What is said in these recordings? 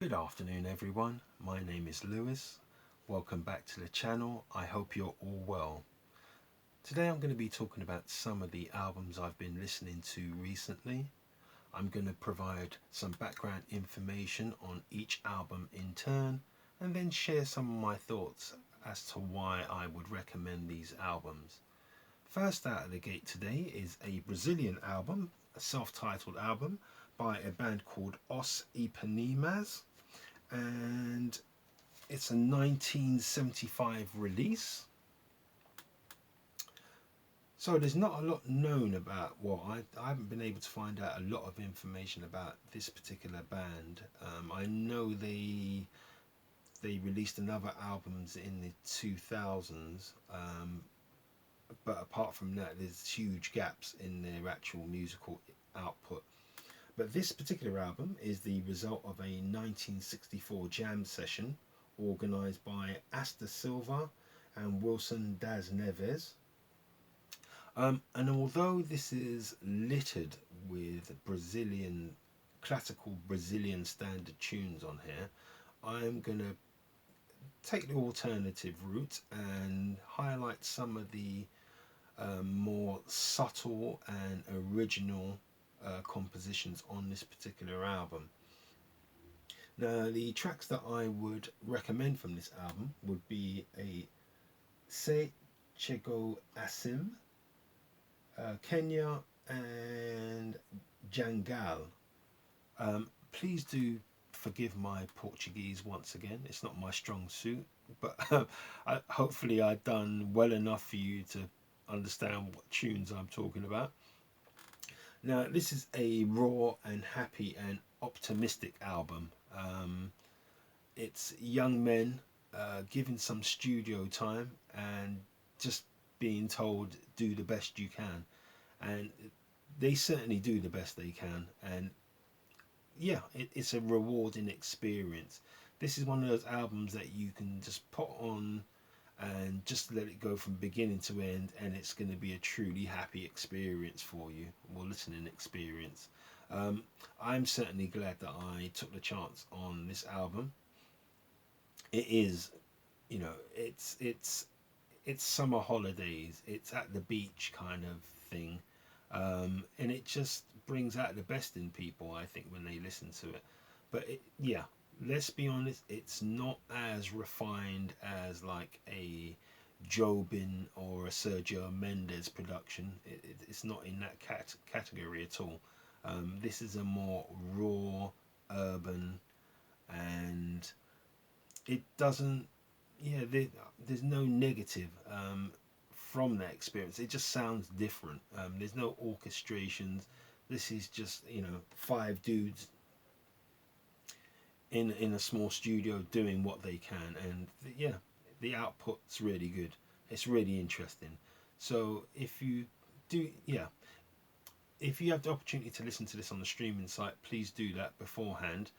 Good afternoon everyone, my name is Lewis. Welcome back to the channel. I hope you're all well. Today I'm going to be talking about some of the albums I've been listening to recently. I'm going to provide some background information on each album in turn and then share some of my thoughts as to why I would recommend these albums. First out of the gate today is a Brazilian album, a self-titled album by a band called Os Eponymous, and it's a 1975 release. So there's not a lot known about, I haven't been able to find out a lot of information about this particular band. I know they released another albums in the 2000s, but apart from that there's huge gaps in their actual musical output. But this particular album is the result of a 1964 jam session organised by Asta Silva and Wilson das Neves. And although this is littered with classical Brazilian standard tunes on here, I'm going to take the alternative route and highlight some of the more subtle and original compositions on this particular album. Now, the tracks that I would recommend from this album would be a Se Chegou Assim, Kenya, and Jangal. Please do forgive my Portuguese once again. It's not my strong suit, but hopefully I've done well enough for you to understand what tunes I'm talking about. Now, this is a raw and happy and optimistic album. It's young men given some studio time and just being told do the best you can, and they certainly do the best they can. And yeah, it's a rewarding experience. This is one of those albums that you can just put on and just let it go from beginning to end, and it's going to be a truly happy experience for you, or listening experience. I'm certainly glad that I took the chance on this album. It is, it's summer holidays, it's at the beach kind of thing, and it just brings out the best in people, I think, when they listen to it. But yeah, let's be honest, it's not as refined as like a Jobin or a Sergio Mendes production. It's not in that category at all. This is a more raw, urban, and it doesn't, yeah, there's no negative from that experience. It just sounds different. There's no orchestrations. This is just, five dudes in a small studio doing what they can, and yeah, the output's really good. It's really interesting. So if you have the opportunity to listen to this on the streaming site, please do that beforehand.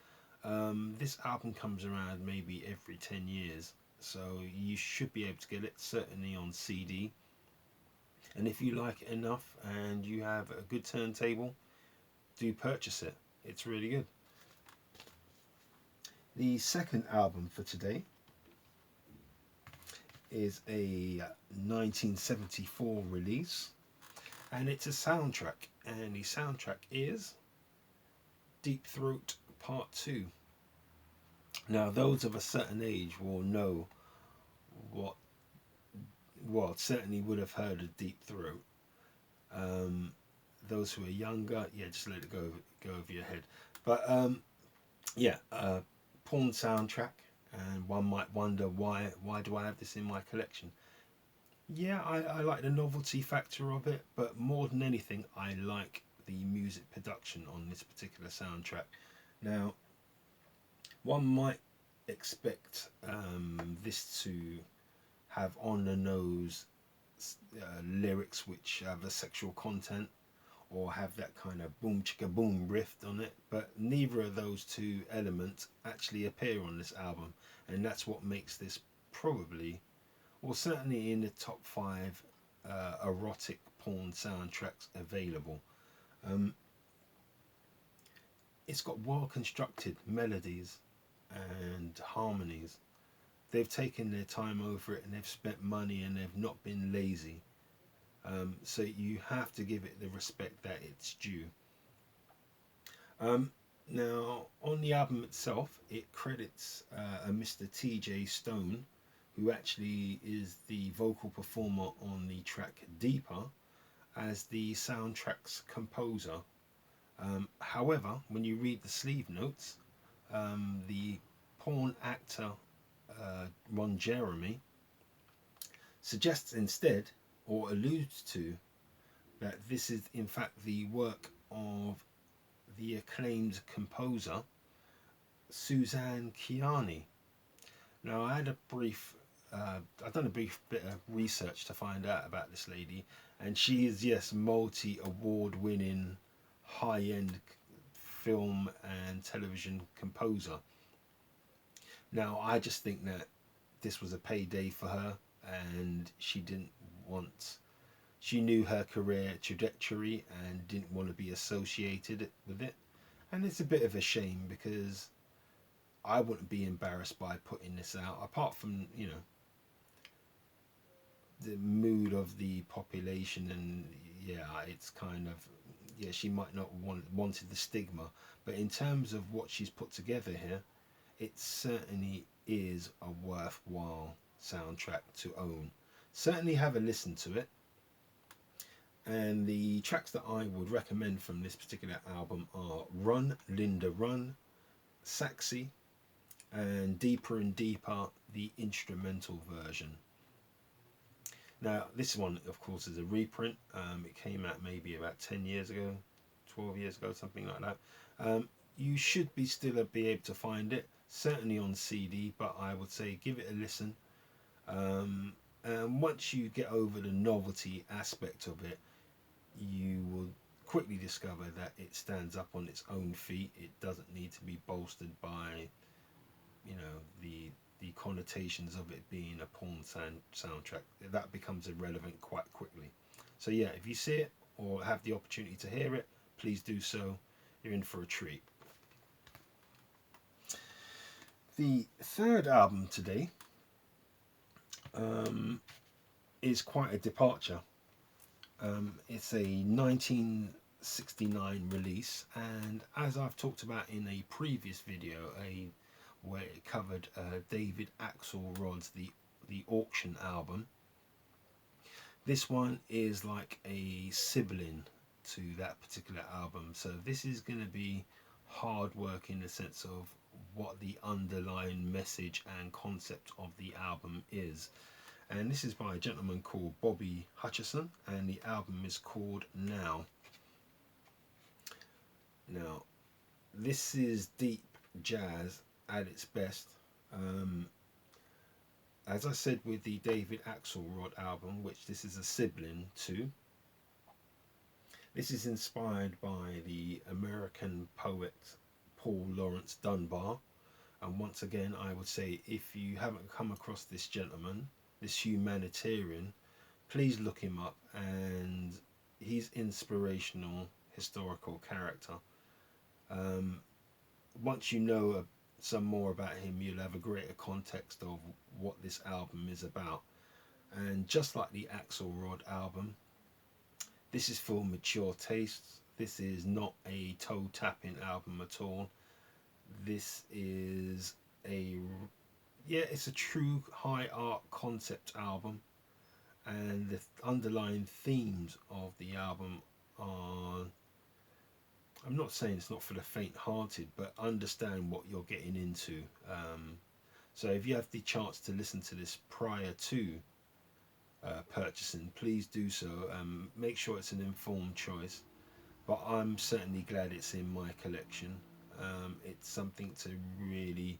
This album comes around maybe every 10 years, so you should be able to get it, certainly on CD. And if you like it enough and you have a good turntable, do purchase it. It's really good. The second album for today is a 1974 release, and it's a soundtrack, and the soundtrack is Deep Throat Part 2. Now, those of a certain age will know what, well, certainly would have heard of Deep Throat. Those who are younger, yeah, just let it go over your head. But yeah, porn soundtrack, and one might wonder why do I have this in my collection? Yeah, I like the novelty factor of it, but more than anything, I like the music production on this particular soundtrack. Now, one might expect this to have on the nose lyrics which have a sexual content, or have that kind of boom chicka boom riff on it, but neither of those two elements actually appear on this album, and that's what makes this probably, or certainly in the top 5 erotic porn soundtracks available. It's got well constructed melodies, and harmonies. They've taken their time over it and they've spent money and they've not been lazy. So you have to give it the respect that it's due. Um, Now, on the album itself, it credits a Mr. TJ Stone, who actually is the vocal performer on the track Deeper, as the soundtrack's composer. However, when you read the sleeve notes, the porn actor Ron Jeremy suggests instead, or alludes to, that this is in fact the work of the acclaimed composer Suzanne Ciani. Now, I've done a brief bit of research to find out about this lady, and she is, yes, multi-award-winning, high-end film and television composer. Now, I just think that this was a payday for her, and she knew her career trajectory and didn't want to be associated with it. And it's a bit of a shame because I wouldn't be embarrassed by putting this out, apart from, the mood of the population. And yeah, it's kind of, yeah, she might not wanted the stigma, but in terms of what she's put together here, it certainly is a worthwhile soundtrack to own. Certainly have a listen to it. And the tracks that I would recommend from this particular album are Run, Linda Run, Saxy, and Deeper and Deeper, the instrumental version. Now, this one, of course, is a reprint. It came out maybe about 10 years ago, 12 years ago, something like that. You should be able to find it, certainly on CD, but I would say give it a listen. And once you get over the novelty aspect of it, you will quickly discover that it stands up on its own feet. It doesn't need to be bolstered by, the connotations of it being a porn soundtrack. That becomes irrelevant quite quickly. So yeah, if you see it or have the opportunity to hear it, please do so. You're in for a treat. The third album today is quite a departure. It's a 1969 release, and as I've talked about in a previous video, where it covered David Axelrod's the Auction album, this one is like a sibling to that particular album. So this is going to be hard work in the sense of what the underlying message and concept of the album is. And this is by a gentleman called Bobby Hutcherson, and the album is called Now. Now, this is deep jazz at its best. As I said with the David Axelrod album, which this is a sibling to, this is inspired by the American poet Paul Laurence Dunbar. And once again, I would say, if you haven't come across this gentleman, this humanitarian, please look him up. And he's inspirational historical character. Once you know some more about him, you'll have a greater context of what this album is about. And just like the Axelrod album, this is for mature tastes. This is not a toe-tapping album at all. This is it's a true high art concept album, and the underlying themes of the album are, I'm not saying it's not for the faint-hearted, but understand what you're getting into. So if you have the chance to listen to this prior to purchasing, please do so. Make sure it's an informed choice, but I'm certainly glad it's in my collection. It's something to really,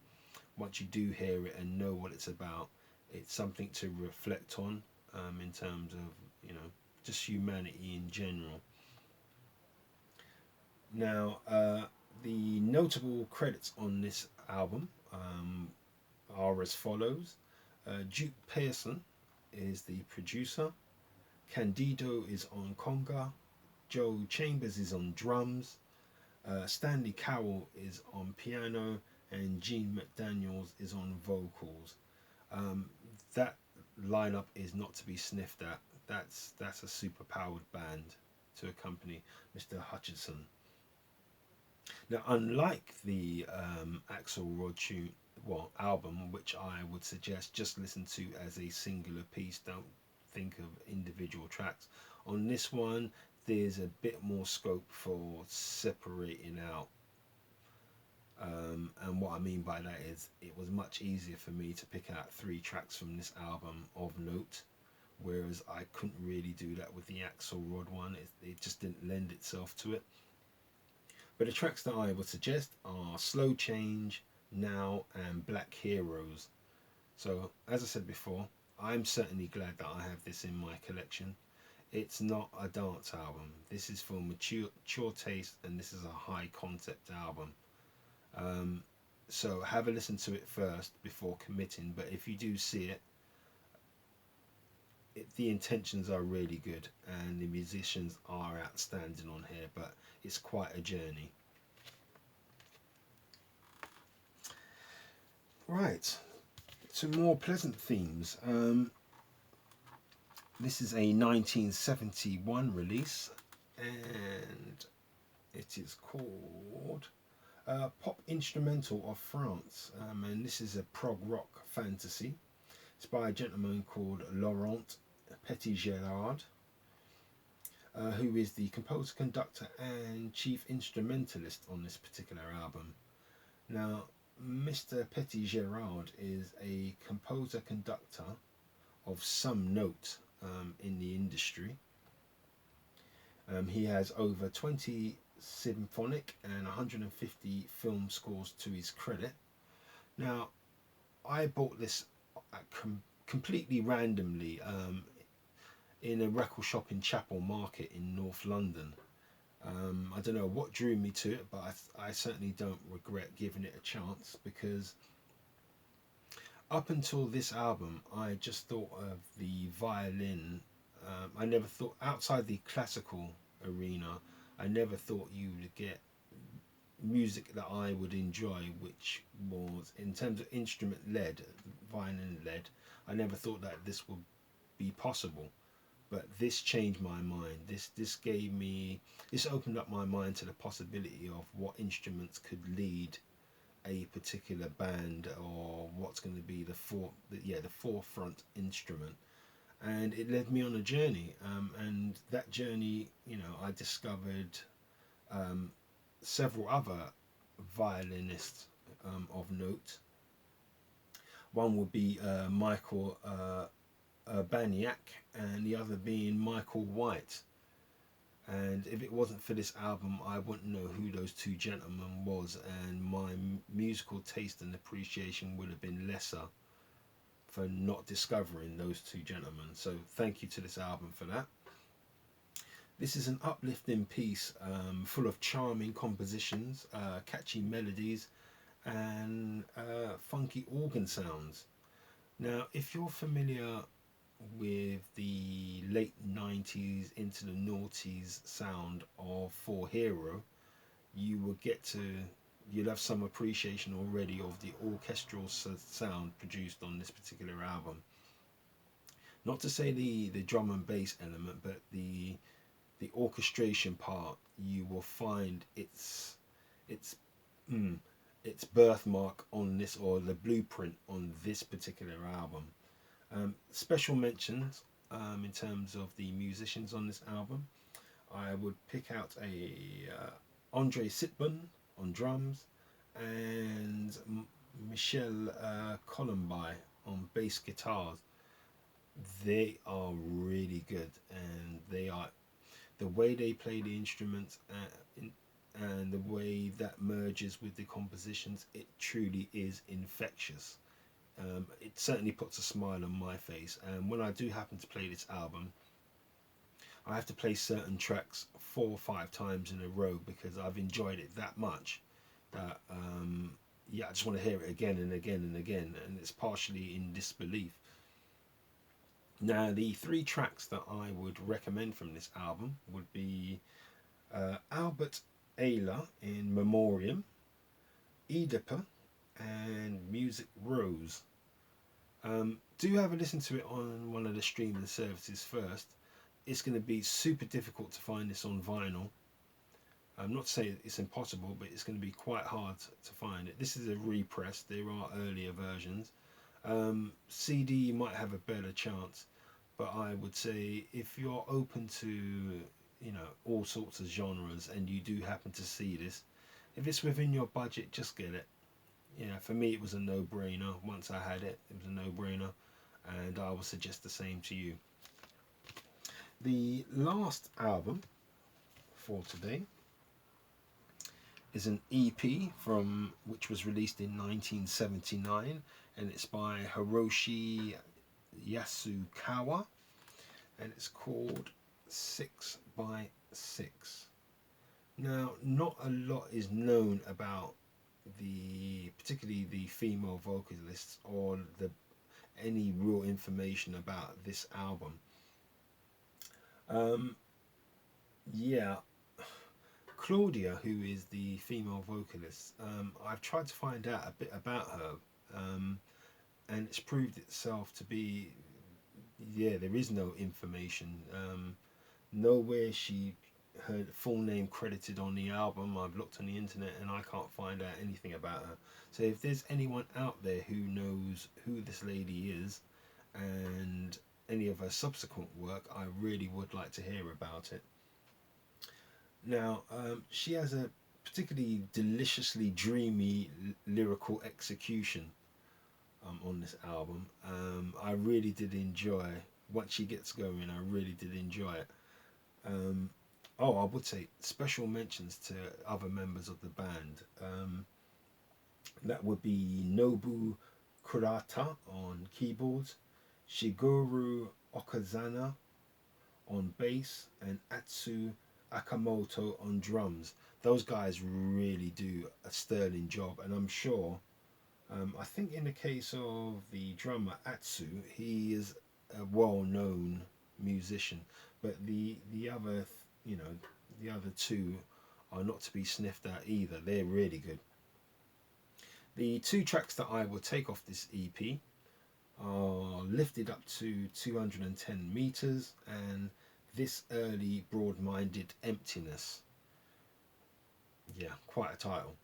once you do hear it and know what it's about, it's something to reflect on, in terms of, just humanity in general. Now, the notable credits on this album are as follows. Duke Pearson is the producer. Candido is on conga. Joe Chambers is on drums. Stanley Cowell is on piano, and Gene McDaniels is on vocals. That lineup is not to be sniffed at. That's a super powered band to accompany Mr. Hutchinson. Now, unlike the Axl Rod album, which I would suggest just listen to as a singular piece, don't think of individual tracks. On this one, there's a bit more scope for separating out. And what I mean by that is it was much easier for me to pick out 3 tracks from this album of note, whereas I couldn't really do that with the Axl Rod one. It just didn't lend itself to it. But the tracks that I would suggest are Slow Change, Now, and Black Heroes. So, as I said before, I'm certainly glad that I have this in my collection. It's not a dance album. This is for mature taste, and this is a high concept album. So have a listen to it first before committing. But if you do see it, the intentions are really good, and the musicians are outstanding on here. But it's quite a journey. Right, to more pleasant themes. This is a 1971 release, and it is called Pop Instrumental of France, and this is a prog-rock fantasy. It's by a gentleman called Laurent Petit-Gerard, who is the composer, conductor, and chief instrumentalist on this particular album. Now, Mr. Petit-Gerard is a composer-conductor of some note in the industry. He has over 20 symphonic and 150 film scores to his credit. Now, I bought this completely randomly in a record shop in Chapel Market in North London. I don't know what drew me to it, but I certainly don't regret giving it a chance, because up until this album I just thought of the violin. I never thought, outside the classical arena, I never thought you would get music that I would enjoy, which was, in terms of instrument led, violin led. I never thought that this would be possible, but this changed my mind. This opened up my mind to the possibility of what instruments could lead a particular band, or what's going to be the forefront instrument. And it led me on a journey, and that journey, I discovered several other violinists of note. One would be Michael Baniak, and the other being Michael White. And if it wasn't for this album, I wouldn't know who those 2 gentlemen was, and my musical taste and appreciation would have been lesser for not discovering those 2 gentlemen. So thank you to this album for that. This is an uplifting piece, full of charming compositions, catchy melodies, and funky organ sounds. Now, if you're familiar with the late 90s into the noughties sound of For Hero, you'll have some appreciation already of the orchestral sound produced on this particular album. Not to say the drum and bass element, but the orchestration part, you will find its birthmark on this, or the blueprint on this particular album. Special mentions in terms of the musicians on this album. I would pick out Andre Sitbon on drums, and Michel Colombi on bass guitars. They are really good, and the way they play the instruments and the way that merges with the compositions, it truly is infectious. It certainly puts a smile on my face, and when I do happen to play this album, I have to play certain tracks 4 or 5 times in a row, because I've enjoyed it that much that I just want to hear it again and again and again, and it's partially in disbelief. Now, the 3 tracks that I would recommend from this album would be Albert Ayler in Memoriam, Oedipe, and Music Rose. Do have a listen to it on one of the streaming services first. It's going to be super difficult to find this on vinyl. I'm not saying it's impossible, but it's going to be quite hard to find it. This is a repress. There are earlier versions. CD you might have a better chance, but I would say if you're open to, you know, all sorts of genres and you do happen to see this, if it's within your budget, just get it. Yeah, for me it was a no-brainer. Once I had it, it was a no-brainer, and I would suggest the same to you. The last album for today is an EP from which was released in 1979, and it's by Hiroshi Yasukawa, and it's called 6 by 6. Now, not a lot is known about particularly the female vocalists, or any real information about this album. Yeah, Claudia, who is the female vocalist, I've tried to find out a bit about her, and it's proved itself to be, yeah, there is no information. Nowhere her full name credited on the album. I've looked on the internet and I can't find out anything about her. So if there's anyone out there who knows who this lady is and any of her subsequent work, I really would like to hear about it. Now, she has a particularly deliciously dreamy lyrical execution on this album. I really did enjoy, once she gets going, I really did enjoy it. I would say special mentions to other members of the band. That would be Nobu Kurata on keyboards, Shigeru Okazana on bass, and Atsu Akamoto on drums. Those guys really do a sterling job, and I'm sure, I think in the case of the drummer Atsu, he is a well-known musician, but the other, the other two are not to be sniffed at either. They're really good. The two tracks that I will take off this EP are Lifted Up to 210 Meters and This Early Broad-Minded Emptiness. Yeah, quite a title.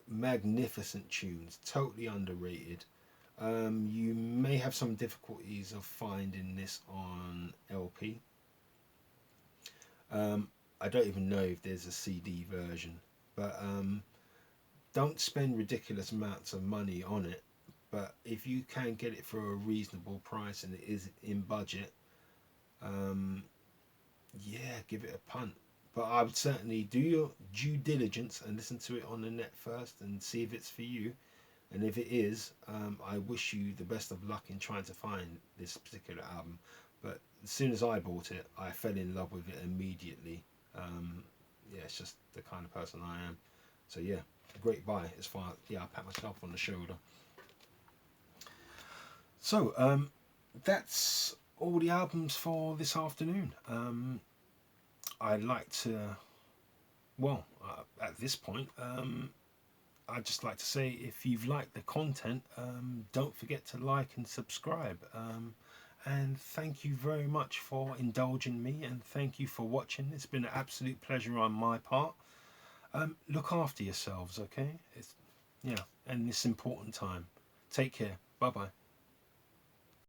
Magnificent tunes, totally underrated. You may have some difficulties of finding this on LP. I don't even know if there's a CD version, but don't spend ridiculous amounts of money on it. But if you can get it for a reasonable price and it is in budget, yeah, give it a punt. But I would certainly do your due diligence and listen to it on the net first and see if it's for you. And if it is, I wish you the best of luck in trying to find this particular album. But as soon as I bought it, I fell in love with it immediately. Yeah, it's just the kind of person I am. So yeah, great buy as far as, yeah, I pat myself on the shoulder. So that's all the albums for this afternoon. I'd like to, well, at this point, I'd just like to say, if you've liked the content, don't forget to like and subscribe. And thank you very much for indulging me, and thank you for watching. It's been an absolute pleasure on my part. Look after yourselves, okay? Yeah, and this important time. Take care. Bye-bye.